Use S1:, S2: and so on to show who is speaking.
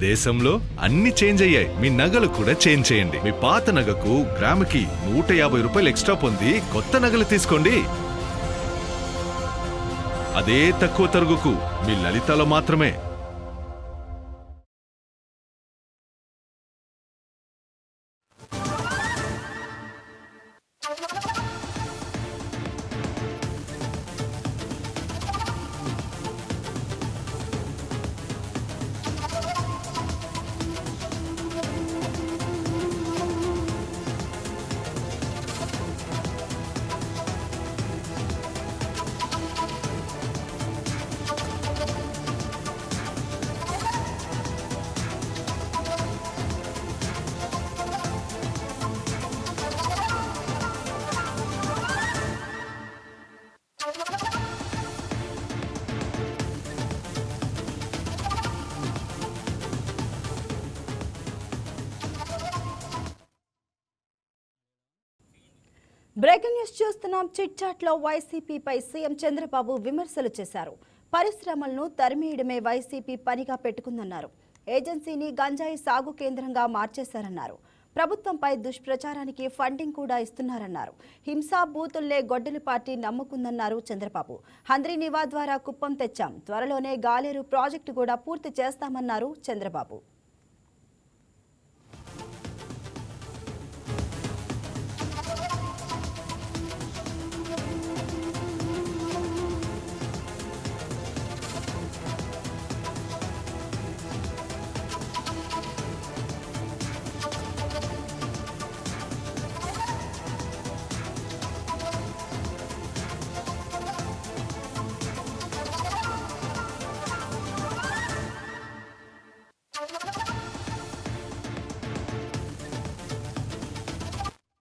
S1: దేశంలో అన్ని చేంజ్ అయ్యాయి, మీ నగలు కూడా చేంజ్ చేయండి. మీ పాత నగకు గ్రాముకి 150 రూపాయలు ఎక్స్ట్రా పొంది కొత్త నగలు తీసుకోండి. అదే తక్కువ తరుగుకు మీ లలితలో మాత్రమే.
S2: బ్రేకింగ్ న్యూస్ చూస్తున్నాం. చిట్ చాట్ లో వైసీపీపై సీఎం చంద్రబాబు విమర్శలు చేశారు. పరిశ్రమలను తరిమేయడమే వైసీపీ పనిగా పెట్టుకుందన్నారు. ఏజెన్సీని గంజాయి సాగు కేంద్రంగా మార్చేశారన్నారు. ప్రభుత్వంపై దుష్ప్రచారానికి ఫండింగ్ కూడా ఇస్తున్నారన్నారు. హింసా బూతుల్లే గొడ్డలి పార్టీ నమ్ముకుందన్నారు చంద్రబాబు. హంద్రీనివా ద్వారా కుప్పం తెచ్చాం, త్వరలోనే గాలేరు ప్రాజెక్టు కూడా పూర్తి చేస్తామన్నారు చంద్రబాబు.